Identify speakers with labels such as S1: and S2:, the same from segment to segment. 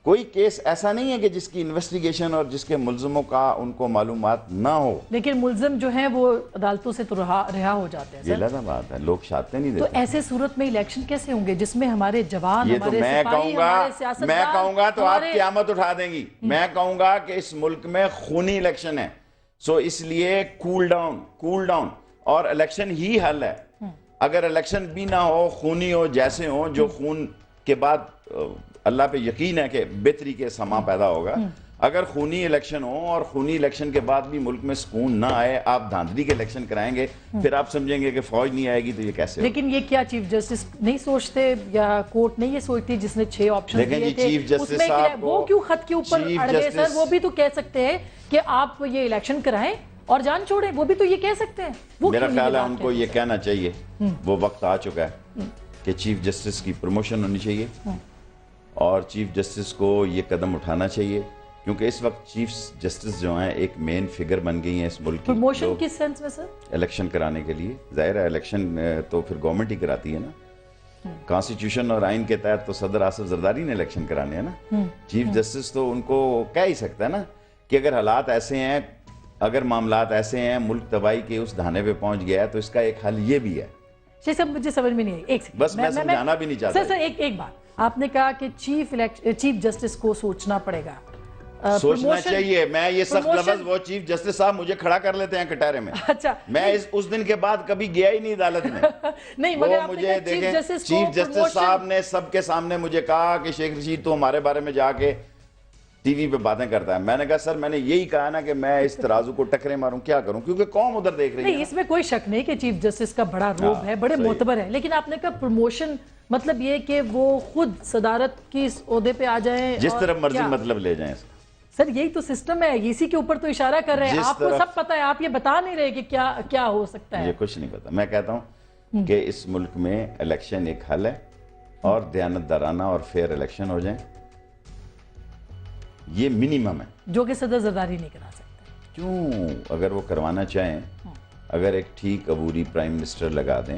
S1: کوئی کیس ایسا نہیں ہے کہ جس کی انویسٹیگیشن اور جس کے ملزموں کا ان کو معلومات نہ ہو.
S2: لیکن ملزم جو ہیں وہ عدالتوں سے تو رہا ہو جاتے ہیں.
S1: یہ علیحدہ بات ہے, لوگ شہادتیں نہیں دیتے.
S2: تو ایسے صورت میں الیکشن کیسے ہوں گے جس میں ہمارے جوان,
S1: یہ تو
S2: ہمارے سپاہی, ہمارے سیاستدان,
S1: میں کہوں گا تو آپ قیامت اٹھا دیں گی. میں کہوں گا کہ اس ملک میں خونی الیکشن ہے, سو اس لیے کول ڈاؤن, اور الیکشن ہی حل ہے. اگر الیکشن بھی نہ ہو, خونی ہو, جیسے ہو, جو خون کے بعد اللہ پہ یقین ہے کہ بہتری کے سما پیدا ہوگا. اگر خونی الیکشن ہو اور خونی الیکشن کے بعد بھی ملک میں سکون نہ آئے, آپ دھاندلی کے الیکشن کرائیں گے, پھر آپ سمجھیں گے کہ فوج نہیں آئے گی, تو یہ کیسے ہوگا؟
S2: لیکن یہ کیا چیف جسٹس نہیں سوچتے یا کورٹ نہیں یہ سوچتی جس نے 6 آپشن دیے تھے, اس میں وہ کیوں خط کے اوپر اڑ گئے سر؟ وہ بھی تو کہہ سکتے ہیں کہ آپ یہ الیکشن کرائیں اور جان چھوڑیں, وہ بھی تو یہ کہہ سکتے ہیں.
S1: میرا خیال ہے ان کو یہ کہنا چاہیے, وہ وقت آ چکا ہے کہ چیف جسٹس کی پروموشن ہونی چاہیے, اور چیف جسٹس کو یہ قدم اٹھانا چاہیے, کیونکہ اس وقت چیف جسٹس جو ہیں ایک مین فگر بن گئی ہیں اس ملک کی.
S2: پروموشن کس سینس میں سر؟
S1: الیکشن کرانے کے لیے. ظاہر ہے الیکشن تو پھر گورنمنٹ ہی کراتی ہے نا, کانسٹیٹیوشن اور آئین کے تحت تو صدر آصف زرداری نے الیکشن کرانے ہیں نا. چیف جسٹس تو ان کو کہہ ہی سکتا ہے نا کہ اگر حالات ایسے ہیں, اگر معاملات ایسے ہیں, ملک تباہی کے اس دھانے پہ پہنچ گیا ہے, تو اس کا ایک حل یہ بھی ہے.
S2: شیخ صاحب مجھے سمجھ میں نہیں آئی, ایک
S1: بس میں سمجھانا بھی نہیں چاہتا.
S2: سر ایک بات, آپ نے کہا کہ چیف جسٹس کو سوچنا پڑے گا,
S1: سوچنا چاہیے. میں یہ سخت لفظ, وہ چیف جسٹس صاحب مجھے کھڑا کر لیتے ہیں کٹہرے میں.
S2: اچھا,
S1: میں اس دن کے بعد کبھی گیا ہی نہیں عدالت میں.
S2: نہیں
S1: وہ مجھے دیکھیں, چیف جسٹس صاحب نے سب کے سامنے مجھے کہا کہ شیخ رشید تو ہمارے بارے میں جا کے ٹی وی پہ باتیں کرتا ہے. میں نے کہا سر میں نے یہی کہا نا کہ میں اس ترازو کو ٹکرے ماروں, کیا کروں, کیونکہ قوم ادھر دیکھ رہی ہے.
S2: نہیں, اس میں کوئی شک نہیں کہ چیف جسٹس کا بڑا روب ہے, بڑے معتبر ہے, لیکن آپ نے کہا پروموشن مطلب یہ کہ وہ خود صدارت کی عہدے پہ آ جائیں,
S1: جس طرح مرضی مطلب لے جائیں.
S2: سر یہی تو سسٹم ہے, اسی کے اوپر تو اشارہ کر رہے ہیں. آپ کو سب پتہ ہے, آپ یہ بتا نہیں رہے کہ کیا ہو سکتا ہے.
S1: یہ کچھ نہیں پتا. میں کہتا ہوں کہ اس ملک میں الیکشن ایک حل ہے, اور دیانتدارانہ اور فیئر الیکشن ہو جائیں, یہ منیمم ہے,
S2: جو کہ صدر زرداری نہیں کرا سکتے.
S1: کیوں؟ اگر وہ کروانا چاہیں, اگر ایک ٹھیک عبوری پرائم منسٹر لگا دیں,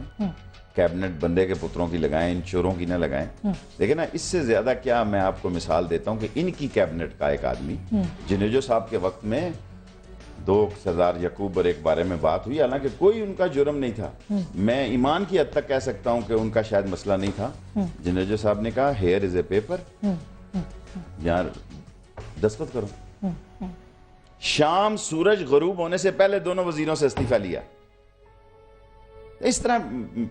S1: کیبنٹ بندے کے پتروں کی لگائیں, ان چوروں کی نہ لگائیں. لیکن اس سے زیادہ کیا, میں آپ کو مثال دیتا ہوں کہ ان کی کیبنٹ کا ایک آدمی, جنیجو صاحب کے وقت میں 2 سردار یعقوب اور ایک بارے میں بات ہوئی, حالانکہ کوئی ان کا جرم نہیں تھا. میں ایمان کی حد تک کہہ سکتا ہوں کہ ان کا شاید مسئلہ نہیں تھا. جنیجو صاحب نے کہا ہیئر از اے پیپر, یار دستخط کرو. شام سورج غروب ہونے سے پہلے دونوں وزیروں سے استعفیٰ لیا. اس طرح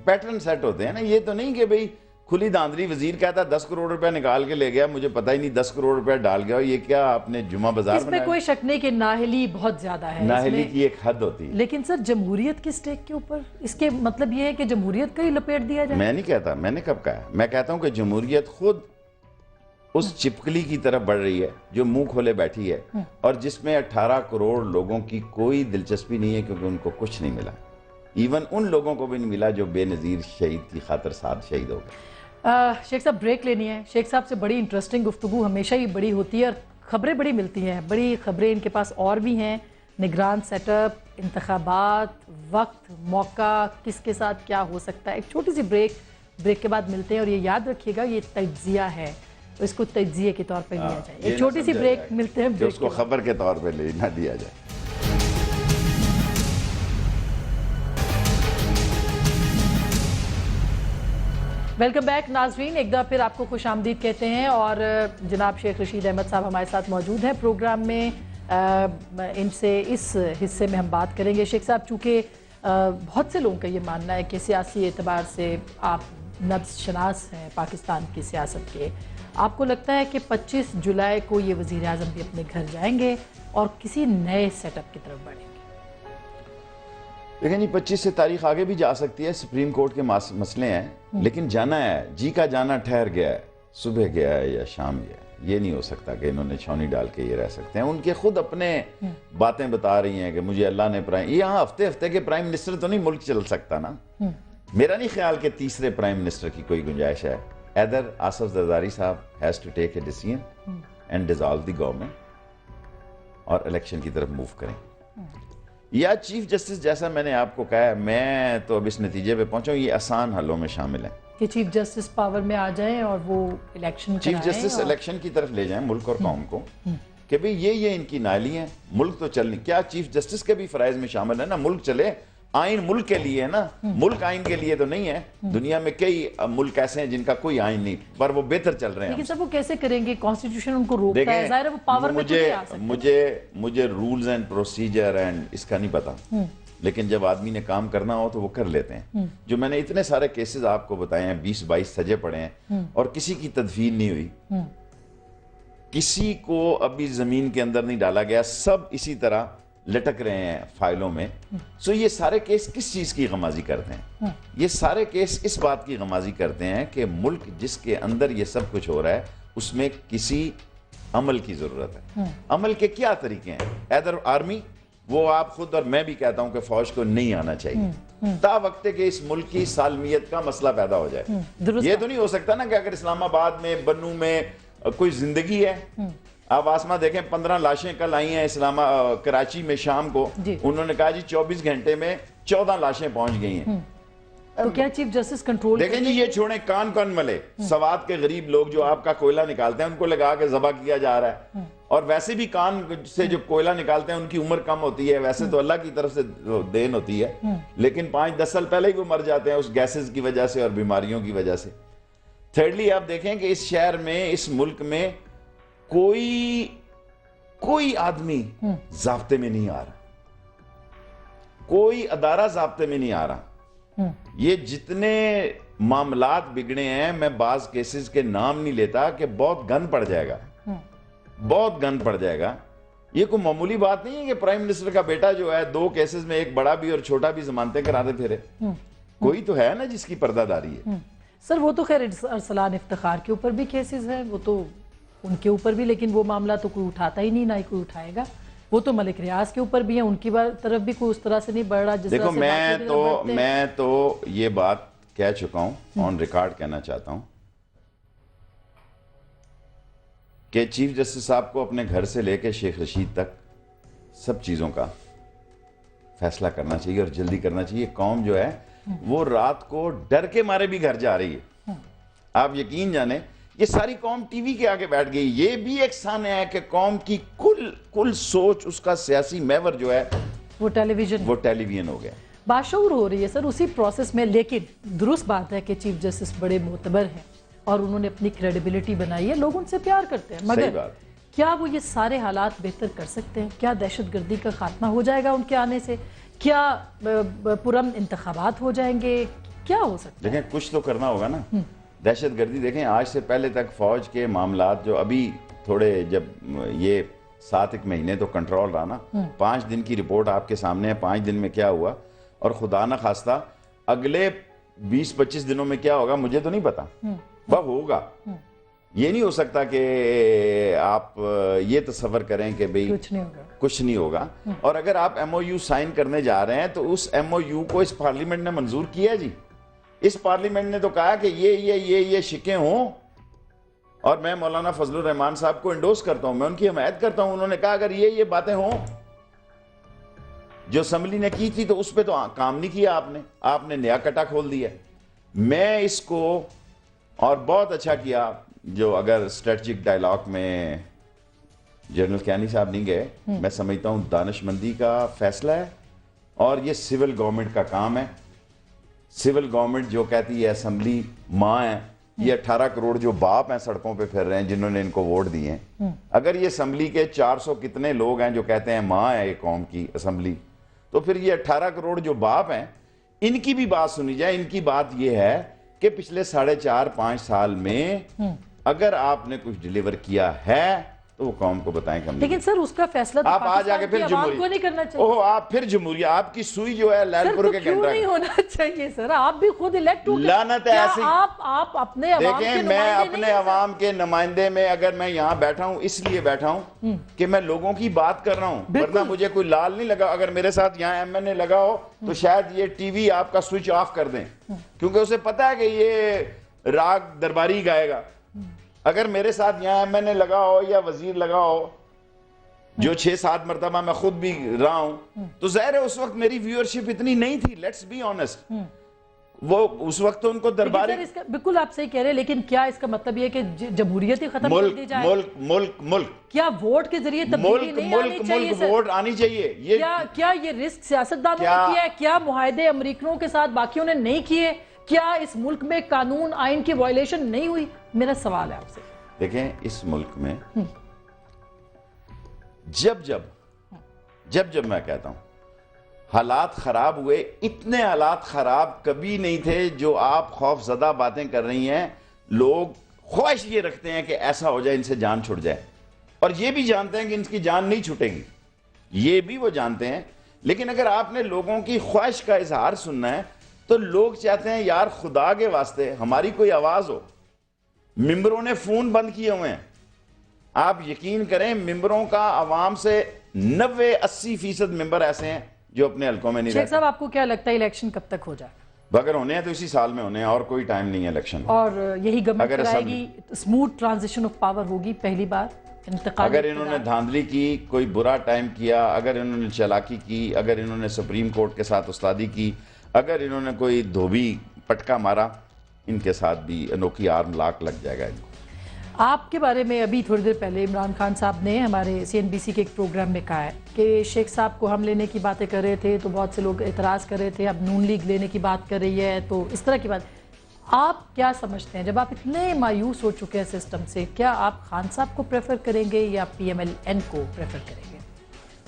S1: پیٹرن سیٹ ہوتے ہیں نا. یہ تو نہیں کہ بھئی کھلی داندری وزیر کہتا 10 کروڑ روپے نکال کے لے گیا, مجھے پتہ ہی نہیں 10 کروڑ روپے ڈال گیا, یہ کیا آپ نے جمعہ بازار
S2: بنایا. اس میں کوئی شک نہیں کہ نااہلی بہت زیادہ ہے,
S1: نااہلی کی ایک حد ہوتی ہے.
S2: لیکن سر جمہوریت کی سٹیک کے اوپر اس کے مطلب یہ ہے کہ جمہوریت کا ہی لپیٹ دیا جائے.
S1: میں نہیں کہتا, میں نے کب کہا, میں کہتا ہوں کہ جمہوریت خود اس چپکلی کی طرف بڑھ رہی ہے جو منہ کھولے بیٹھی ہے, اور جس میں 18 کروڑ لوگوں کی کوئی دلچسپی نہیں ہے, کیونکہ ان کو کچھ نہیں ملا. ایون ان لوگوں کو بھی نہیں ملا جو بے نظیر شہید کی خاطر ساتھ شہید ہو گئے.
S2: شیخ صاحب بریک لینی ہے. شیخ صاحب سے بڑی انٹرسٹنگ گفتگو ہمیشہ ہی بڑی ہوتی ہے, اور خبریں بڑی ملتی ہیں, بڑی خبریں ان کے پاس اور بھی ہیں. نگران سیٹ اپ, انتخابات, وقت, موقع, کس کے ساتھ کیا ہو سکتا ہے. ایک چھوٹی سی بریک کے بعد ملتے ہیں, اور یہ یاد رکھیے گا یہ تجزیہ ہے, تو اس کو تجزیے کے طور پہ لیا جائے. ایک چھوٹی سی بریک, ملتے ہیں
S1: کہ اس کو خبر کے طور پہ نہ دیا جائے.
S2: ویلکم بیک ناظرین, ایک دفعہ پھر آپ کو خوش آمدید کہتے ہیں, اور جناب شیخ رشید احمد صاحب ہمارے ساتھ موجود ہیں پروگرام میں. ان سے اس حصے میں ہم بات کریں گے. شیخ صاحب, چونکہ بہت سے لوگوں کا یہ ماننا ہے کہ سیاسی اعتبار سے آپ نبض شناس ہیں پاکستان کی سیاست کے, آپ کو لگتا ہے کہ 25 جولائی کو یہ وزیر اعظم بھی اپنے گھر جائیں گے اور کسی نئے سیٹ اپ کی طرف بڑھیں گے؟
S1: لیکن یہ 25 سے تاریخ آگے بھی جا سکتی ہے, سپریم کورٹ کے مسئلے ہیں, لیکن جانا ہے, جی کا جانا ٹھہر گیا ہے, صبح گیا ہے یا شام گیا ہے. یہ نہیں ہو سکتا کہ انہوں نے چھونی ڈال کے یہ رہ سکتے ہیں. ان کے خود اپنے باتیں بتا رہی ہیں کہ مجھے اللہ نے یہاں ہفتے کے پرائم منسٹر تو نہیں ملک چل سکتا نا. میرا نہیں خیال کہ تیسرے پرائم منسٹر کی کوئی گنجائش ہے. ایدر آصف زرداری صاحب has to take a decision and dissolve the government اور الیکشن کی طرف موو کریں, یا چیف جسٹس جیسا میں نے آپ کو کہا ہے, میں تو اب اس نتیجے پہ پہنچا ہوں یہ آسان حلوں میں شامل ہیں.
S2: کہ چیف جسٹس پاور میں آ جائیں اور وہ الیکشن
S1: چیف جسٹس الیکشن کی طرف لے جائیں ملک اور قوم کو کہ بھئی یہ ان کی نالی ہیں, ملک تو چل نہیں. کیا چیف جسٹس کے بھی فرائض میں شامل ہے نا ملک چلے, آئین ملک کے لیے ہے نا, ملک آئین کے لیے تو نہیں ہے. دنیا میں کئی ملک ایسے ہیں جن کا کوئی آئین نہیں پر وہ بہتر چل رہے ہیں.
S2: لیکن سب وہ کیسے کریں گے, کانسٹیٹیوشن ان کو روکتا ہے, ظاہر ہے وہ پاور میں تو نہیں آ سکتے.
S1: مجھے رولز اینڈ پروسیجر اینڈ اس کا نہیں پتا, لیکن جب آدمی نے کام کرنا ہو تو وہ کر لیتے ہیں. جو میں نے اتنے سارے کیسز آپ کو بتائے ہیں, 20-22 سجے پڑے ہیں اور کسی کی تدفین نہیں ہوئی, کسی کو ابھی زمین کے اندر نہیں ڈالا گیا, سب اسی طرح لٹک رہے ہیں فائلوں میں. سو یہ سارے کیس کس چیز کی غمازی کرتے ہیں؟ یہ سارے کیس اس بات کی غمازی کرتے ہیں کہ ملک جس کے اندر یہ سب کچھ ہو رہا ہے اس میں کسی عمل کی ضرورت ہے. عمل کے کیا طریقے ہیں؟ ایدر آرمی, وہ آپ خود اور میں بھی کہتا ہوں کہ فوج کو نہیں آنا چاہیے تا وقت کہ اس ملک کی سالمیت کا مسئلہ پیدا ہو جائے. یہ تو نہیں ہو سکتا نا کہ اگر اسلام آباد میں بنو میں کوئی زندگی ہے, آپ آسما دیکھیں 15 لاشیں کل آئی ہیں کراچی میں شام کو, انہوں نے کہا جی 24 گھنٹے میں 14 لاشیں پہنچ گئی ہیں.
S2: تو کیا چیف جسٹس کنٹرول
S1: دیکھیں جی یہ چھوڑیں کان ملے, سوات کے غریب لوگ جو آپ کا کوئلہ نکالتے ہیں ان کو لگا کے ذبح کیا جا رہا ہے, اور ویسے بھی کان سے جو کوئلہ نکالتے ہیں ان کی عمر کم ہوتی ہے, ویسے تو اللہ کی طرف سے دین ہوتی ہے, لیکن 5-10 سال پہلے ہی وہ مر جاتے ہیں اس گیسز کی وجہ سے اور بیماریوں کی وجہ سے. تھرڈلی آپ دیکھیں کہ اس شہر میں, اس ملک میں کوئی آدمی ضابطے میں نہیں آ رہا, کوئی ادارہ ضابطے میں نہیں آ رہا. یہ جتنے معاملات بگڑے ہیں, میں بعض کیسز کے نام نہیں لیتا کہ بہت گند پڑ جائے گا, بہت گند پڑ جائے گا. یہ کوئی معمولی بات نہیں ہے کہ پرائم منسٹر کا بیٹا جو ہے 2 کیسز میں, ایک بڑا بھی اور چھوٹا بھی, ضمانتیں کراتے پھرے. کوئی تو ہے نا جس کی پردہ داری ہے.
S2: سر وہ تو خیر ارسلان افتخار کے اوپر بھی کیسز ہیں, وہ تو ان کے اوپر بھی, لیکن وہ معاملہ تو کوئی اٹھاتا ہی نہیں, نہ ہی کوئی اٹھائے گا. وہ تو ملک ریاض کے اوپر بھی ہیں, ان کی طرف بھی کوئی اس طرح سے نہیں بڑھ رہا جس طرح سے.
S1: دیکھو میں تو یہ بات کہہ چکا ہوں, آن ریکارڈ کہنا چاہتا ہوں کہ چیف جسٹس صاحب کو اپنے گھر سے لے کے شیخ رشید تک سب چیزوں کا فیصلہ کرنا چاہیے اور جلدی کرنا چاہیے. قوم جو ہے وہ رات کو ڈر کے مارے بھی گھر جا رہی ہے. آپ یقین جانیں یہ ساری قوم ٹی وی کے آگے بیٹھ گئی. یہ بھی ایک سانے ہے کہ قوم کی کل سوچ, اس کا سیاسی محور جو ہے
S2: وہ ٹیلی ویژن
S1: ہو گیا.
S2: باشعور ہو رہی ہے سر اسی پروسیس میں. لیکن درست بات ہے کہ چیف جسٹس بڑے معتبر ہیں اور انہوں نے اپنی کریڈیبلٹی بنائی ہے, لوگ ان سے پیار کرتے ہیں, مگر کیا وہ یہ سارے حالات بہتر کر سکتے ہیں؟ کیا دہشت گردی کا خاتمہ ہو جائے گا ان کے آنے سے؟ کیا پرامن انتخابات ہو جائیں گے؟ کیا ہو سکتا ہے؟
S1: دیکھیں کچھ تو کرنا ہوگا نا. دہشت گردی دیکھیں آج سے پہلے تک فوج کے معاملات جو ابھی تھوڑے, جب یہ 7 مہینے تو کنٹرول رہا نا, 5 دن کی رپورٹ آپ کے سامنے ہے, 5 دن میں کیا ہوا, اور خدا نہ خواستہ اگلے 20-25 دنوں میں کیا ہوگا مجھے تو نہیں پتا. وہ ہوگا, یہ نہیں ہو سکتا کہ آپ یہ تصور کریں کہ بھئی کچھ نہیں ہوگا. اور اگر آپ ایم او یو سائن کرنے جا رہے ہیں تو اس ایم او یو کو اس پارلیمنٹ نے منظور کیا جی. اس پارلیمنٹ نے تو کہا کہ یہ شکیں ہوں, اور میں مولانا فضل الرحمان صاحب کو انڈوس کرتا ہوں, میں ان کی حمایت کرتا ہوں. انہوں نے کہا اگر یہ باتیں ہوں جو اسمبلی نے کی تھی تو اس پہ تو کام نہیں کیا آپ نے نیا کٹا کھول دیا. میں اس کو, اور بہت اچھا کیا جو اگر اسٹریٹجک ڈائلاگ میں جنرل کیانی صاحب نہیں گئے, میں سمجھتا ہوں دانش مندی کا فیصلہ ہے, اور یہ سول گورنمنٹ کا کام ہے. سول گورنمنٹ جو کہتی ہے اسمبلی ماں ہے, یہ 18 کروڑ جو باپ ہیں سڑکوں پہ پھر رہے ہیں جنہوں نے ان کو ووٹ دیے ہیں, اگر یہ اسمبلی کے 400 کتنے لوگ ہیں جو کہتے ہیں ماں ہے یہ قوم کی اسمبلی, تو پھر یہ 18 کروڑ جو باپ ہیں ان کی بھی بات سنی جائے. ان کی بات یہ ہے کہ پچھلے 4.5-5 سال میں اگر آپ نے کچھ ڈیلیور کیا ہے تو وہ قوم کو بتائیں کہ
S2: لیکن سر اس کا فیصلہ تو
S1: آپ آج آگے پھر
S2: عوام کو نہیں کرنا چاہیے.
S1: اوہ آپ پھر جمہوریہ, آپ کی سوئی جو ہے لال پور کے
S2: کیوں نہیں ہونا چاہیے سر؟ آپ بھی خود الیکٹ ہو گئے,
S1: لعنت ہے ایسی.
S2: آپ اپنے عوام کے
S1: دیکھیں میں اپنے عوام کے نمائندے میں, اگر میں یہاں بیٹھا ہوں اس لیے بیٹھا ہوں کہ میں لوگوں کی بات کر رہا ہوں, ورنہ مجھے کوئی لال نہیں لگا. اگر میرے ساتھ یہاں ایم این اے لگا ہو تو شاید یہ ٹی وی آپ کا سوئچ آف کر دیں, کیونکہ اسے پتا ہے کہ یہ راگ درباری گائے گا. اگر میرے ساتھ یہاں ایم این اے لگا ہو یا وزیر لگا ہو جو 6-7 مرتبہ میں خود بھی رہا ہوں, تو ظاہر ہے اس وقت میری ویورشپ اتنی نہیں تھی. لیٹس بی آنیسٹ, وہ اس وقت تو ان کو درباری
S2: بالکل آپ صحیح کہہ رہے ہیں، لیکن کیا اس کا مطلب یہ کہ جمہوریت ہی ختم کر دی جائے؟
S1: ملک
S2: کیا ووٹ کے ذریعے تبدیلی نہیں آنی چاہیے سر؟
S1: ووٹ آنی چاہیے.
S2: کیا یہ رسک سیاستدانوں نے کیا ہے؟ کیا معاہدے امریکنوں کے ساتھ باقیوں نے نہیں کیے؟ کیا اس ملک میں قانون آئین کی وائلیشن نہیں ہوئی؟ میرا سوال ہے آپ سے.
S1: دیکھیں اس ملک میں جب میں کہتا ہوں حالات خراب ہوئے، اتنے حالات خراب کبھی نہیں تھے جو آپ خوف زدہ باتیں کر رہی ہیں. لوگ خواہش یہ رکھتے ہیں کہ ایسا ہو جائے ان سے جان چھٹ جائے، اور یہ بھی جانتے ہیں کہ ان کی جان نہیں چھٹے گی، یہ بھی وہ جانتے ہیں. لیکن اگر آپ نے لوگوں کی خواہش کا اظہار سننا ہے تو لوگ چاہتے ہیں یار خدا کے واسطے ہماری کوئی آواز ہو. ممبروں نے فون بند کیے ہوئے ہیں. آپ یقین کریں ممبروں کا عوام سے 90-80% ممبر ایسے ہیں جو اپنے حلقوں میں نہیں
S2: شیخ
S1: رہتے.
S2: صاحب آپ کو کیا لگتا ہے الیکشن کب تک ہو جائے؟
S1: اگر ہونے ہیں تو اسی سال میں ہونے ہیں، اور کوئی ٹائم نہیں ہے الیکشن.
S2: اور یہی گورنمنٹ کرائے گی، اسموتھ ٹرانزیشن آف پاور ہوگی پہلی بار؟
S1: اگر انہوں نے دھاندلی کی، کوئی برا ٹائم کیا، اگر انہوں نے چالاکی کی، اگر انہوں نے سپریم کورٹ کے ساتھ استادی کی، اگر انہوں نے کوئی دھوبی پٹکا مارا، ان کے ساتھ بھی انوکھی آرم لاک لگ جائے گا ان کو.
S2: آپ کے بارے میں ابھی تھوڑی دیر پہلے عمران خان صاحب نے ہمارے CNBC کے ایک پروگرام میں کہا ہے کہ شیخ صاحب کو ہم لینے کی باتیں کر رہے تھے تو بہت سے لوگ اعتراض کر رہے تھے، اب نون لیگ لینے کی بات کر رہی ہے، تو اس طرح کی بات. آپ کیا سمجھتے ہیں جب آپ اتنے مایوس ہو چکے ہیں سسٹم سے، کیا آپ خان صاحب کو پریفر کریں گے یا PMLN کو پریفر کریں گے؟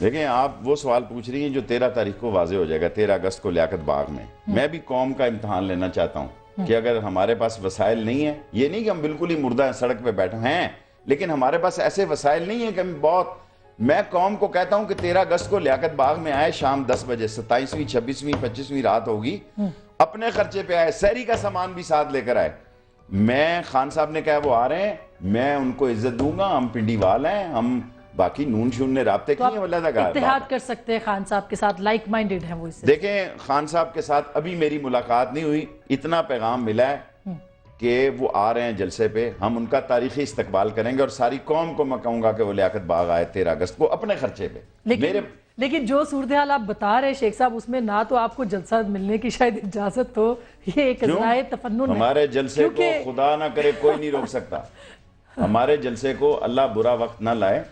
S1: دیکھیں آپ وہ سوال پوچھ رہی ہیں جو 13 تاریخ کو واضح ہو جائے گا، 13 اگست کو لیاقت باغ میں. میں بھی قوم کا امتحان لینا چاہتا ہوں کہ اگر ہمارے پاس وسائل نہیں ہیں، یہ نہیں کہ ہم بالکل ہی مردہ ہیں سڑک پہ بیٹھے ہیں، لیکن ہمارے پاس ایسے وسائل نہیں ہیں کہ ہم میں قوم کو کہتا ہوں کہ 13 اگست کو لیاقت باغ میں آئے شام 10 بجے، 27ویں 26ویں 25ویں رات ہوگی، اپنے خرچے پہ آئے، سحری کا سامان بھی ساتھ لے کر آئے. میں خان صاحب نے کہا وہ آ رہے ہیں، میں ان کو عزت دوں گا. ہم پنڈی وال ہیں، ہم باقی نون شون نے رابطے کیے ہیں، واللہ کا
S2: اتحاد کر سکتے ہیں خان صاحب کے ساتھ، لائک مائنڈڈ ہیں وہ. اس سے
S1: دیکھیں خان صاحب کے ساتھ ابھی میری ملاقات نہیں ہوئی، اتنا پیغام ملا ہے کہ وہ آ رہے ہیں جلسے پہ. ہم ان کا تاریخی استقبال کریں گے اور ساری قوم کو میں کہوں گا کہ وہ لیاقت باغ آئے 13 اگست کو اپنے خرچے پہ.
S2: لیکن جو صورتحال آپ بتا رہے ہیں شیخ صاحب، اس میں نہ تو آپ کو جلسہ ملنے کی شاید اجازت ہو، یہ ایک ذرائع تفنن ہے.
S1: ہمارے جلسے کو خدا نہ کرے کوئی نہیں روک سکتا. ہمارے جلسے کو اللہ برا وقت نہ لائے،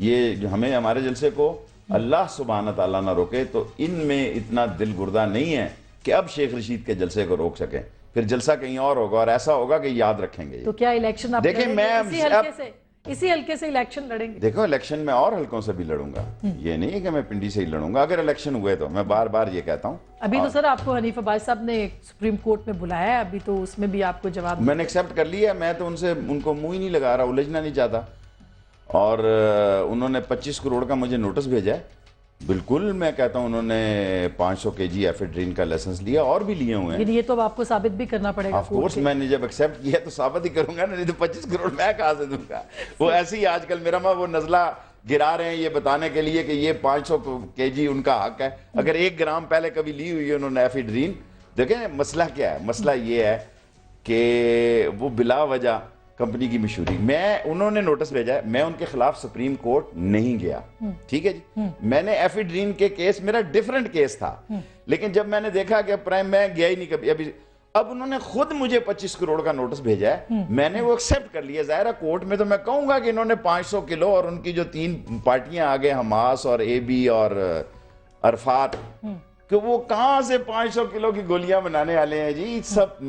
S1: یہ ہمیں ہمارے جلسے کو اللہ سبحانہ تعالیٰ نہ روکے. تو ان میں اتنا دل گردہ نہیں ہے کہ اب شیخ رشید کے جلسے کو روک سکیں. پھر جلسہ کہیں اور ہوگا اور ایسا ہوگا کہ یاد رکھیں گے.
S2: تو کیا الیکشن آپ
S1: دیکھیں میں
S2: اسی حلقے سے الیکشن لڑیں گے؟
S1: دیکھو الیکشن میں اور حلقوں سے بھی لڑوں گا، یہ نہیں ہے کہ میں پنڈی سے ہی لڑوں گا. اگر الیکشن ہوئے تو میں بار بار یہ کہتا ہوں.
S2: ابھی تو سر آپ کو حنیف عباس صاحب نے سپریم کورٹ میں بلایا ہے، ابھی تو اس میں بھی آپ کو جواب
S1: میں نے ایکسیپٹ کر لیا. میں تو ان کو منہ ہی نہیں لگا رہا، الجھنا نہیں چاہتا. اور انہوں نے 25 کروڑ کا مجھے نوٹس بھیجا ہے. بالکل میں کہتا ہوں انہوں نے 500 kg ایفیڈرین کا لیسنس لیا، اور بھی لیے ہوئے ہیں.
S2: یہ تو آپ کو ثابت بھی کرنا پڑے گا.
S1: آف کورس میں نے جب ایکسیپٹ کیا تو ثابت ہی کروں گا، نہیں تو 25 کروڑ میں کہاں سے دوں گا. وہ ایسے ہی آج کل میرا وہ نزلہ گرا رہے ہیں یہ بتانے کے لیے کہ یہ 500 kg ان کا حق ہے. اگر 1 گرام پہلے کبھی لی ہوئی ہے انہوں نے ایفیڈرین. دیکھیں مسئلہ کیا ہے، مسئلہ یہ ہے کہ وہ بلا وجہ کمپنی کی مشہوری. انہوں نے نوٹس بھیجا ہے، میں ان کے خلاف سپریم کورٹ نہیں گیا. ٹھیک ہے جی، میں نے ایفیڈرین کے کیس، میرا ڈیفرنٹ کیس تھا، لیکن جب میں نے دیکھا کہ پرائم میں گیا ہی نہیں کبھی. اب انہوں نے خود مجھے 25 کروڑ کا نوٹس بھیجا ہے، میں نے وہ ایکسیپٹ کر لیا. ظاہرہ کورٹ میں تو میں کہوں گا کہ انہوں نے 500 کلو اور ان کی جو 3 پارٹیاں آگے حماس اور AB اور عرفات، کہ وہ کہاں سے 500 کلو کی گولیاں بنانے والے ہیں جی. سب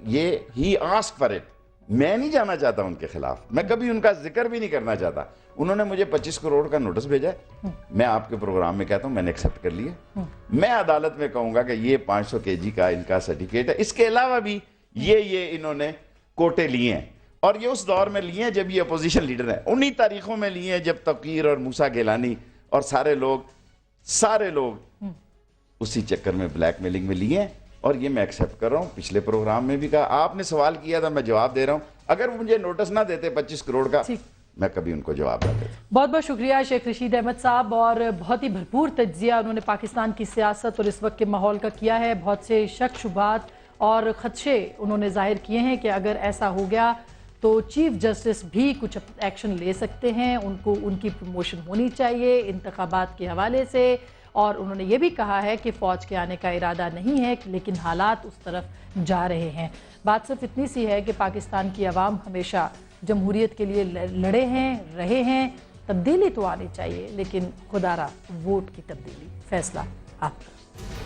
S1: یہ ہی آسک فار اٹ. میں نہیں جانا چاہتا ان کے خلاف، میں کبھی ان کا ذکر بھی نہیں کرنا چاہتا. انہوں نے مجھے 25 کروڑ کا نوٹس بھیجا ہے، میں آپ کے پروگرام میں کہتا ہوں میں نے ایکسیپٹ کر لیا. میں عدالت میں کہوں گا کہ یہ 500 kg کا ان کا سرٹیفکیٹ ہے. اس کے علاوہ بھی یہ انہوں نے کوٹے لیے ہیں، اور یہ اس دور میں لیے ہیں جب یہ اپوزیشن لیڈر ہیں. انہی تاریخوں میں لیے ہیں جب توقیر اور موسیٰ گیلانی اور سارے لوگ اسی چکر میں بلیک میلنگ میں لیے ہیں. اور یہ میں ایکسیپٹ کر رہا ہوں. پچھلے پروگرام میں بھی کہا، آپ نے سوال کیا تھا، میں جواب دے رہا ہوں. اگر مجھے نوٹس نہ دیتے 25 کروڑ کا، میں کبھی ان کو جواب نہ دیتا.
S2: بہت بہت شکریہ شیخ رشید احمد صاحب، اور بہت ہی بھرپور تجزیہ انہوں نے پاکستان کی سیاست اور اس وقت کے ماحول کا کیا ہے. بہت سے شک شبہات اور خدشے انہوں نے ظاہر کیے ہیں کہ اگر ایسا ہو گیا تو چیف جسٹس بھی کچھ ایکشن لے سکتے ہیں. ان کی پروموشن ہونی چاہیے انتخابات کے حوالے سے. اور انہوں نے یہ بھی کہا ہے کہ فوج کے آنے کا ارادہ نہیں ہے لیکن حالات اس طرف جا رہے ہیں۔ بات صرف اتنی سی ہے کہ پاکستان کی عوام ہمیشہ جمہوریت کے لیے لڑے ہیں، رہے ہیں، تبدیلی تو آنی چاہیے لیکن خدا را ووٹ کی تبدیلی، فیصلہ آپ کا۔